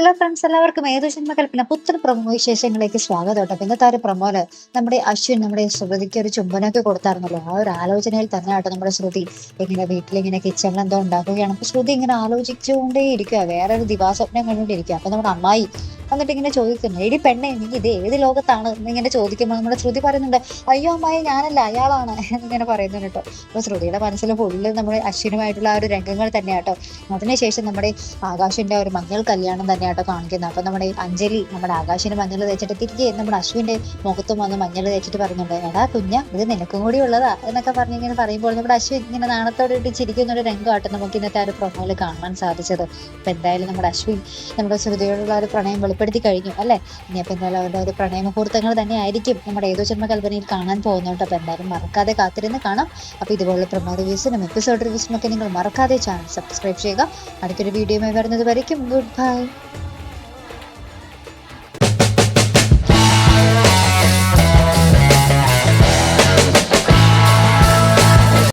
Hello friends, എല്ലാവർക്കും ഏതു ജന്മകൽപ്പന പുത്തൻ പ്രമോ വിശേഷങ്ങളിലേക്ക് സ്വാഗതം കേട്ടോ. ഇന്നത്തെ ഒരു പ്രമോല് നമ്മുടെ അശ്വിൻ നമ്മുടെ ശ്രുതിക്ക് ഒരു ചുംബനമൊക്കെ കൊടുത്തായിരുന്നല്ലോ. ആ ഒരു ആലോചനയിൽ തന്നെ കേട്ടോ നമ്മുടെ ശ്രുതി ഇങ്ങനെ വീട്ടിലിങ്ങനെ കിച്ചണിൽ എന്തോ ഉണ്ടാക്കുകയാണ്. അപ്പൊ ശ്രുതി ഇങ്ങനെ ആലോചിച്ചുകൊണ്ടേ ഇരിക്കുക, വേറെ ഒരു ദിവാസ്വപ്നം കണ്ടുകൊണ്ടിരിക്കുക. അപ്പൊ നമ്മുടെ അമ്മായി എന്നിട്ട് ഇങ്ങനെ ചോദിക്കുന്നു, എടി പെണ്ണെ, നീ ഇത് ഏത് ലോകത്താണ് എന്നിങ്ങനെ ചോദിക്കുമ്പോൾ നമ്മുടെ ശ്രുതി പറയുന്നുണ്ട്, അയ്യോ അമ്മായി, ഞാനല്ല, അയാളാണ് എന്നിങ്ങനെ പറയുന്നുണ്ട് കേട്ടോ. അപ്പൊ ശ്രുതിയുടെ മനസ്സിൽ ഫുള്ള് നമ്മുടെ അശ്വിനുമായിട്ടുള്ള ആ ഒരു രംഗങ്ങൾ തന്നെയാട്ടോ. അതിനുശേഷം നമ്മുടെ ആകാശിന്റെ ഒരു മഞ്ഞൾ കല്യാണം തന്നെയാട്ടോ കാണിക്കുന്നത്. അപ്പൊ നമ്മുടെ അഞ്ജലി നമ്മുടെ ആകാശിന് മഞ്ഞൾ തേച്ചിട്ട് തിരികെ നമ്മുടെ അശ്വിന്റെ മുഖത്തും വന്ന് മഞ്ഞൾ തേച്ചിട്ട് പറയുന്നുണ്ട്, എടാ കുഞ്ഞ, ഇത് നിനക്കും കൂടി ഉള്ളതാ എന്നൊക്കെ പറഞ്ഞ് ഇങ്ങനെ പറയുമ്പോൾ നമ്മുടെ അശ്വിൻ ഇങ്ങനെ നാണത്തോടെ ഇട്ട് ചിരിക്കുന്ന ഒരു രംഗമാട്ടോ നമുക്ക് ഇന്നത്തെ ആ ഒരു പ്രൊമോയിൽ കാണാൻ സാധിച്ചത്. അപ്പൊ എന്തായാലും നമ്മുടെ അശ്വിൻ നമ്മുടെ ശ്രുതിയോടുള്ള ഒരു പ്രണയം വെളിപ്പെടുത്തി കഴിഞ്ഞു അല്ലെ. ഇനിയപ്പോ എന്തായാലും അവരുടെ ഒരു പ്രണയ മുഹൂർത്തങ്ങൾ തന്നെ ആയിരിക്കും നമ്മുടെ ഏതോ ജന്മ കൽപ്പനയിൽ കാണാൻ പോകുന്നുണ്ട്. അപ്പൊ എന്തായാലും മറക്കാതെ കാത്തിരുന്ന് കാണാം. അപ്പൊ ഇതുപോലുള്ള പ്രൊമോ റിവ്യൂസിനും എപ്പിസോഡ് റിവ്യൂസിനും ഒക്കെ നിങ്ങൾ മറക്കാതെ ചാനൽ സബ്സ്ക്രൈബ് ചെയ്യുക. അടുത്തൊരു വീഡിയോയുമായി വരുന്നത് വരയ്ക്കും ഗുഡ് ബൈ.